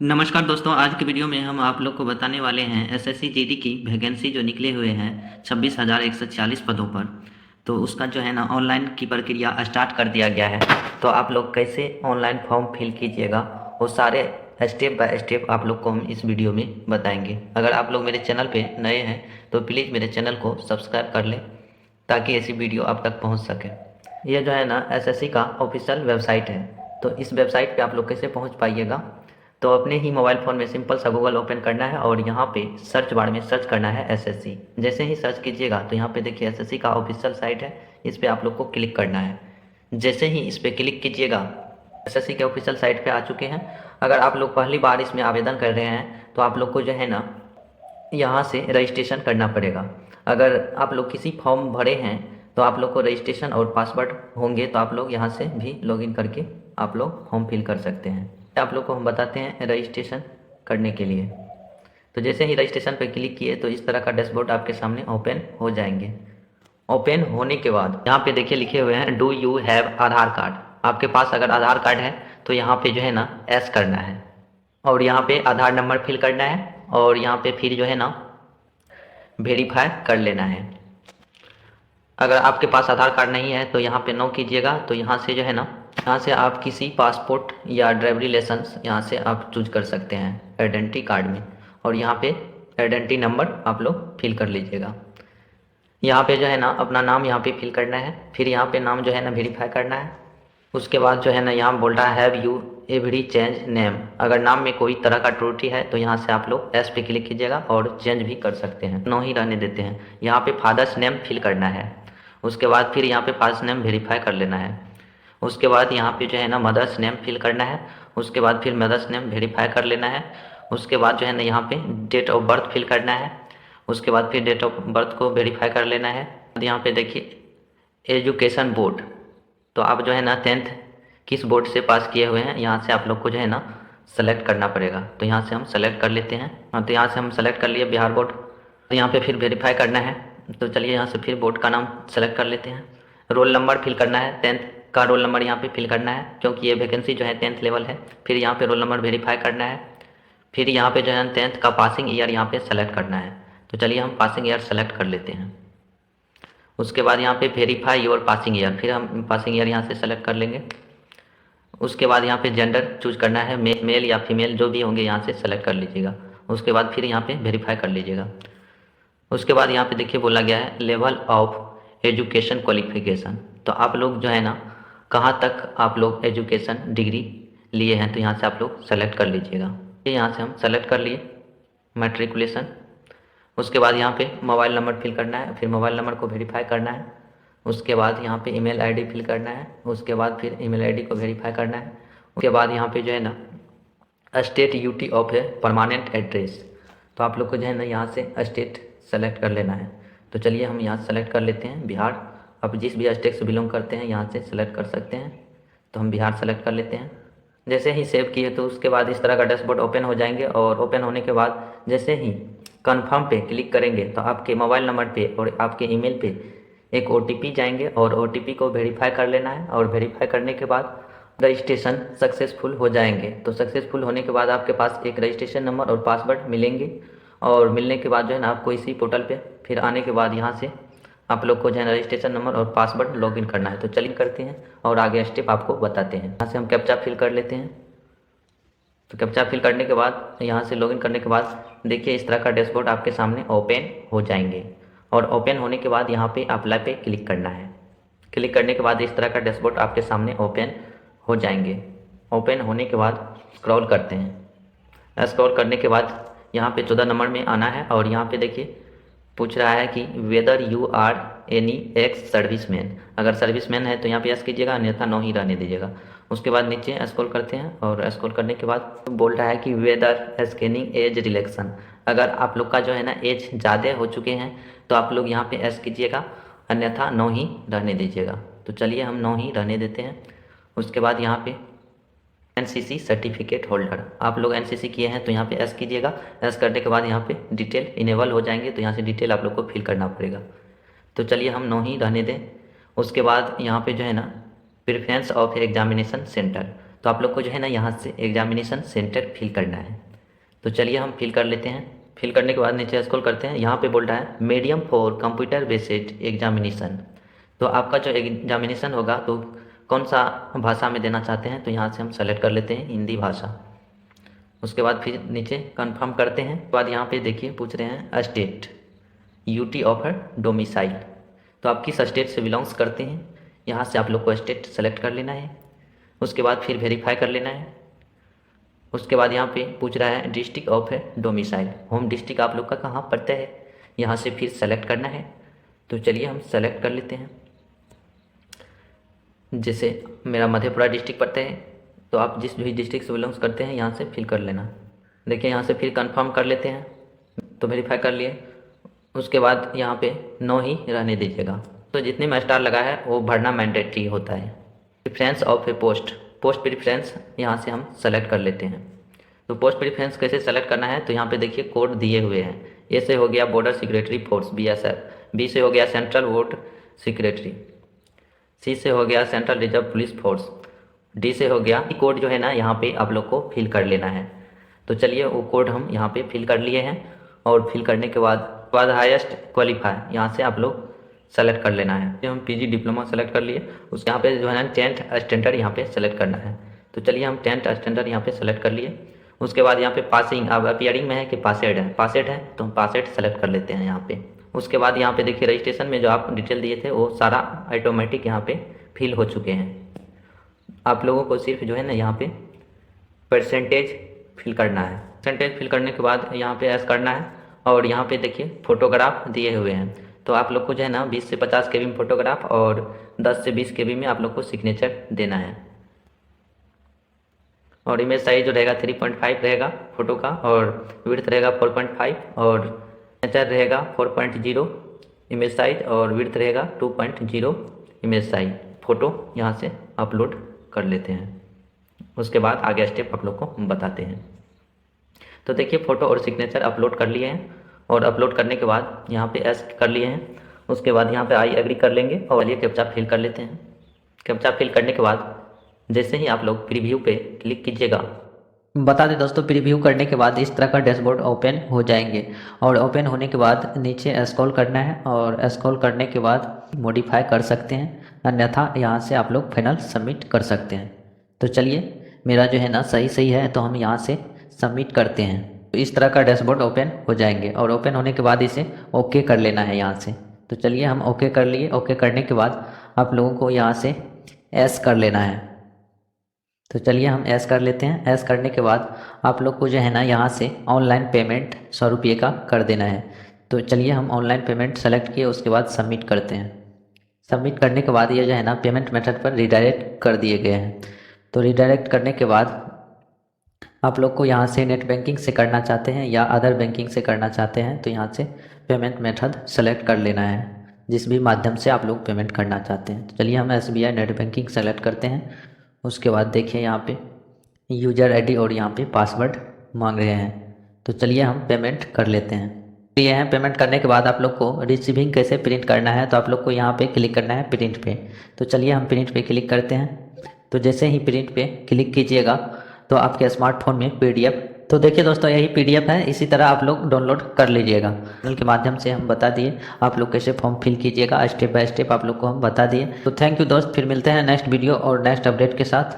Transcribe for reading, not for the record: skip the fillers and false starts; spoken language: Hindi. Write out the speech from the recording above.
नमस्कार दोस्तों, आज की वीडियो में हम आप लोग को बताने वाले हैं एसएससी जीडी की वैकेंसी जो निकले हुए हैं 26,140 पदों पर। तो उसका जो है ना ऑनलाइन की प्रक्रिया स्टार्ट कर दिया गया है। तो आप लोग कैसे ऑनलाइन फॉर्म फिल कीजिएगा वो सारे स्टेप बाय स्टेप आप लोग को हम इस वीडियो में बताएंगे। अगर आप लोग मेरे चैनल पे नए हैं तो प्लीज़ मेरे चैनल को सब्सक्राइब कर लें ताकि ऐसी वीडियो आप तक पहुँच सके। ये जो है ना एसएससी का ऑफिशियल वेबसाइट है। तो इस वेबसाइट पे आप लोग कैसे पहुंच पाइएगा, तो अपने ही मोबाइल फ़ोन में सिंपल सा गूगल ओपन करना है और यहाँ पे सर्च बार में सर्च करना है एसएससी। जैसे ही सर्च कीजिएगा तो यहाँ पे देखिए एसएससी का ऑफिशियल साइट है, इस पर आप लोग को क्लिक करना है। जैसे ही इस पर क्लिक कीजिएगा एसएससी के ऑफिशियल साइट पे आ चुके हैं। अगर आप लोग पहली बार इसमें आवेदन कर रहे हैं तो आप लोग को जो है ना यहाँ से रजिस्ट्रेशन करना पड़ेगा। अगर आप लोग किसी फॉर्म भरे हैं तो आप लोग को रजिस्ट्रेशन और पासवर्ड होंगे, तो आप लोग यहाँ से भी लॉगिन करके आप लोग फॉर्म फिल कर सकते हैं। आप लोग को हम बताते हैं रजिस्ट्रेशन करने के लिए। तो जैसे ही रजिस्ट्रेशन पर क्लिक किए तो इस तरह का डैशबोर्ड आपके सामने ओपन हो जाएंगे। ओपन होने के बाद यहाँ पे देखिए लिखे हुए हैं do you have Aadhaar card. आपके पास अगर आधार कार्ड है तो यहाँ पे जो है ना एस करना है और यहाँ पे आधार नंबर फिल करना है और यहाँ पे फिर जो है ना वेरीफाई कर लेना है। अगर आपके पास आधार कार्ड नहीं है तो यहाँ पे नो कीजिएगा। तो यहाँ से जो है ना यहाँ से आप किसी पासपोर्ट या ड्राइवरी लाइसेंस यहाँ से आप चूज कर सकते हैं आइडेंटिटी कार्ड में, और यहाँ पे आइडेंटिटी नंबर आप लोग फिल कर लीजिएगा। यहाँ पे जो है ना अपना नाम यहाँ पे फिल करना है, फिर यहाँ पे नाम जो है ना वेरीफाई करना है। उसके बाद जो है ना यहाँ बोल रहा है have you every change name. अगर नाम में कोई तरह का त्रुटि है तो यहाँ से आप लोग एस पे क्लिक कीजिएगा और चेंज भी कर सकते हैं, नो ही रहने देते हैं। यहाँ पे फादर्स नेम फिल करना है। उसके बाद फिर यहाँ पे फादर्स नेम वेरीफाई कर लेना है। उसके बाद यहाँ पे जो है ना मदर्स नेम फिल करना है। उसके बाद फिर मदर्स नेम वेरीफाई कर लेना है। उसके बाद जो है ना यहाँ पे डेट ऑफ बर्थ फिल करना है। उसके बाद फिर डेट ऑफ बर्थ को वेरीफाई कर लेना है। यहाँ पे देखिए एजुकेशन बोर्ड, तो आप जो है ना 10th किस बोर्ड से पास किए हुए हैं यहाँ से आप लोग को जो है ना सेलेक्ट करना पड़ेगा। तो यहाँ से हम सेलेक्ट कर लेते हैं। हाँ, तो यहाँ से हम सेलेक्ट कर लिए बिहार बोर्ड। तो यहाँ पे फिर वेरीफाई करना है। तो चलिए यहाँ से फिर बोर्ड का नाम सेलेक्ट कर लेते हैं। रोल नंबर फिल करना है, 10th का रोल नंबर यहाँ पे फिल करना है क्योंकि ये वैकेंसी जो है 10th लेवल है। फिर यहाँ पे रोल नंबर वेरीफाई करना है। फिर यहाँ पे जो है 10th का पासिंग ईयर यहाँ पे सेलेक्ट करना है। तो चलिए हम पासिंग ईयर सेलेक्ट कर लेते हैं। उसके बाद यहाँ पे वेरीफाई योर पासिंग ईयर, फिर हम पासिंग ईयर यहाँ से सेलेक्ट कर लेंगे। उसके बाद यहाँ पे जेंडर चूज करना है, मेल या फीमेल जो भी होंगे यहाँ से सेलेक्ट कर लीजिएगा। उसके बाद फिर यहाँ पे वेरीफाई कर लीजिएगा। उसके बाद यहाँ पे देखिए बोला गया है लेवल ऑफ एजुकेशन क्वालिफिकेशन। तो आप लोग जो है ना कहाँ तक आप लोग एजुकेशन डिग्री लिए हैं तो यहाँ से आप लोग सेलेक्ट कर लीजिएगा। यहाँ से हम सेलेक्ट कर लिए मैट्रिकुलेशन। उसके बाद यहाँ पे मोबाइल नंबर फिल करना है, फिर मोबाइल नंबर को वेरीफाई करना है। उसके बाद यहाँ पे ईमेल आईडी फिल करना है। उसके बाद फिर ईमेल आईडी को वेरीफाई करना है। उसके बाद यहाँ पे जो है ना स्टेट यूटी ऑफ है परमानेंट एड्रेस, तो आप लोग को जो है ना यहाँ से स्टेट सेलेक्ट कर लेना है। तो चलिए हम यहाँ सेलेक्ट कर लेते हैं बिहार। आप जिस भी स्टेट से बिलोंग करते हैं यहाँ से सेलेक्ट कर सकते हैं। तो हम बिहार सेलेक्ट कर लेते हैं। जैसे ही सेव किए तो उसके बाद इस तरह का डैशबोर्ड ओपन हो जाएंगे, और ओपन होने के बाद जैसे ही कन्फर्म पे क्लिक करेंगे तो आपके मोबाइल नंबर पे और आपके ईमेल पे एक ओटीपी जाएंगे, और ओटीपी को वेरीफाई कर लेना है। और वेरीफाई करने के बाद रजिस्ट्रेशन सक्सेसफुल हो जाएंगे। तो सक्सेसफुल होने के बाद आपके पास एक रजिस्ट्रेशन नंबर और पासवर्ड मिलेंगे, और मिलने के बाद जो है ना आपको इसी पोर्टल पे फिर आने के बाद यहाँ से आप लोग को जो है रजिस्ट्रेशन नंबर और पासवर्ड लॉगिन करना है। तो चलिए करते हैं और आगे स्टेप आपको बताते हैं। यहाँ से हम कैप्चा फिल कर लेते हैं। तो कैप्चा फिल करने के बाद यहाँ से लॉगिन करने के बाद देखिए इस तरह का डैशबोर्ड आपके सामने ओपन हो जाएंगे, और ओपन होने के बाद यहाँ पे अप्लाई पे क्लिक करना है। क्लिक करने के बाद इस तरह का डैशबोर्ड आपके सामने ओपन हो जाएंगे। ओपन होने के बाद स्क्रॉल करते हैं। स्क्रॉल करने के बाद यहाँ पे 14 नंबर में आना है, और यहाँ पे देखिए पूछ रहा है कि whether you are any ex serviceman. अगर सर्विसमैन है तो यहाँ पे यस कीजिएगा, अन्यथा नो ही रहने दीजिएगा। उसके बाद नीचे स्क्रॉल करते हैं, और स्क्रॉल करने के बाद बोल रहा है कि वेदर स्कैनिंग एज रिलेक्शन। अगर आप लोग का जो है ना एज ज़्यादा हो चुके हैं तो आप लोग यहाँ पे एस कीजिएगा, अन्यथा नो ही रहने दीजिएगा। तो चलिए हम नो ही रहने देते हैं। उसके बाद यहाँ पे एनसीसी सर्टिफिकेट होल्डर, आप लोग एनसीसी किए हैं तो यहाँ पे एस कीजिएगा। एस करने के बाद यहाँ पे डिटेल इनेबल हो जाएंगे, तो यहाँ से डिटेल आप लोग को फिल करना पड़ेगा। तो चलिए हम नो ही रहने दें। उसके बाद यहाँ पे जो है ना प्रेफरेंस ऑफ एग्जामिनेशन सेंटर, तो आप लोग को जो है ना यहाँ से एग्जामिनेशन सेंटर फिल करना है। तो चलिए हम फिल कर लेते हैं। फिल करने के बाद नीचे स्क्रॉल करते हैं, यहाँ पे बोल रहा है medium for computer based examination. तो आपका जो एग्जामिनेशन होगा तो कौन सा भाषा में देना चाहते हैं, तो यहाँ से हम सेलेक्ट कर लेते हैं हिंदी भाषा। उसके बाद फिर नीचे कंफर्म करते हैं। उसके बाद यहाँ पे देखिए पूछ रहे हैं स्टेट यूटी ऑफर डोमिसाइल, तो आप किस स्टेट से बिलोंग्स करते हैं, यहाँ से आप लोग को स्टेट सेलेक्ट कर लेना है। उसके बाद फिर वेरीफाई कर लेना है। उसके बाद यहाँ पे पूछ रहा है district of domicile, home district आप लोग का कहाँ पड़ता है, यहाँ से फिर सेलेक्ट करना है। तो चलिए हम सेलेक्ट कर लेते हैं। जैसे मेरा मधेपुरा डिस्ट्रिक्ट पड़ता है, तो आप जिस भी डिस्ट्रिक्ट से बिलोंग्स करते हैं यहाँ से फिल कर लेना। देखिए यहाँ से फिर कंफर्म कर लेते हैं, तो वेरीफाई कर लिए। उसके बाद यहाँ पे नो ही रहने दीजिएगा। तो जितने में स्टार लगा है वो भरना मैंडेटरी होता है। Preference of A post, post preference यहाँ से हम सेलेक्ट कर लेते हैं। तो पोस्ट प्रेफरेंस कैसे सेलेक्ट करना है, तो यहाँ पे देखिए कोड दिए हुए हैं। ए से हो गया border security force BSF, B से हो गया सेंट्रल वोट सिक्योरिटी, सी से हो गया central reserve police force, D से हो गया। कोड जो है ना यहाँ पे आप लोग को फिल कर लेना है। तो चलिए वो कोड हम यहाँ पे फिल कर लिए हैं। और फिल करने के बाद हाईएस्ट क्वालिफाई यहाँ से आप लोग सेलेक्ट कर लेना है। जो हम PG डिप्लोमा सेलेक्ट कर लिए, उस यहाँ पे जो है ना 10th स्टैंडर्ड यहाँ पे सेलेक्ट करना है। तो चलिए हम 10th स्टैंडर्ड यहाँ पे सेलेक्ट कर लिए। उसके बाद यहाँ पे पासिंग, अब अपीयरिंग में है कि पासेड है, पासेड है तो हम पासेड सेलेक्ट कर लेते हैं यहाँ पे। उसके बाद यहाँ पे देखिए रजिस्ट्रेशन में जो आप डिटेल दिए थे वो सारा ऑटोमेटिक यहाँ पे फिल हो चुके हैं। आप लोगों को सिर्फ जो है ना यहाँ पे परसेंटेज फिल करना है। परसेंटेज फिल करने के बाद यहाँ पे ऐस करना है। और यहाँ पे देखिए फोटोग्राफ दिए हुए हैं, तो आप लोग को जो है ना 20 से 50 KB में फोटोग्राफ और 10 से 20 KB में आप लोग को सिग्नेचर देना है। और इमेज साइज जो रहेगा 3.5 रहेगा फोटो का, और विड्थ रहेगा 4.5, और नेचर रहेगा 4.0 इमेज साइज, और विड्थ रहेगा 2.0 इमेज साइज। फ़ोटो यहाँ से अपलोड कर लेते हैं। उसके बाद आगे स्टेप आप लोग को बताते हैं। तो देखिए फ़ोटो और सिग्नेचर अपलोड कर लिए हैं, और अपलोड करने के बाद यहाँ पे एस कर लिए हैं। उसके बाद यहाँ पे आई एग्री कर लेंगे और ये कैप्चा फिल कर लेते हैं। कैप्चा फिल करने के बाद जैसे ही आप लोग प्रीव्यू पे क्लिक कीजिएगा, बता दें दोस्तों प्रीव्यू करने के बाद इस तरह का डैशबोर्ड ओपन हो जाएंगे। और ओपन होने के बाद नीचे स्क्रॉल करना है, और स्क्रॉल करने के बाद मॉडिफाई कर सकते हैं, अन्यथा यहाँ से आप लोग फाइनल सबमिट कर सकते हैं। तो चलिए मेरा जो है ना सही है, तो हम यहाँ से सबमिट करते हैं। तो इस तरह का डैशबोर्ड ओपन हो जाएंगे, और ओपन होने के बाद इसे ओके कर लेना है यहाँ से। तो चलिए हम ओके कर लिए। ओके करने के बाद आप लोगों को यहाँ से एस कर लेना है। तो चलिए हम एस कर लेते हैं। एस करने के बाद आप लोग को जो है ना यहाँ से ऑनलाइन पेमेंट 100 रुपये का कर देना है। तो चलिए हम ऑनलाइन पेमेंट सेलेक्ट किए, उसके बाद सबमिट करते हैं। सबमिट करने के बाद ये जो है ना पेमेंट मेथड पर रिडायरेक्ट कर दिए गए हैं। तो रिडायरेक्ट करने के बाद आप लोग को यहाँ से नेट बैंकिंग से करना चाहते हैं या अदर बैंकिंग से करना चाहते हैं, तो यहाँ से पेमेंट मेथड सेलेक्ट कर लेना है, जिस भी माध्यम से आप लोग पेमेंट करना चाहते हैं। तो चलिए हम SBI नेट बैंकिंग सेलेक्ट करते हैं। उसके बाद देखिए यहाँ पे यूज़र ID और यहाँ पे पासवर्ड मांग रहे हैं। तो चलिए हम पेमेंट कर लेते हैं। ये है पेमेंट करने के बाद आप लोग को रिसीविंग कैसे प्रिंट करना है, तो आप लोग को यहाँ पे क्लिक करना है प्रिंट पे। तो चलिए हम प्रिंट पे क्लिक करते हैं। तो जैसे ही प्रिंट पे क्लिक कीजिएगा तो आपके स्मार्टफोन में PDF, तो देखिए दोस्तों यही PDF है, इसी तरह आप लोग डाउनलोड कर लीजिएगा। चैनल के माध्यम से हम बता दिए आप लोग कैसे फॉर्म फिल कीजिएगा, स्टेप बाय स्टेप आप लोग को हम बता दिए। तो थैंक यू दोस्त, फिर मिलते हैं नेक्स्ट वीडियो और नेक्स्ट अपडेट के साथ।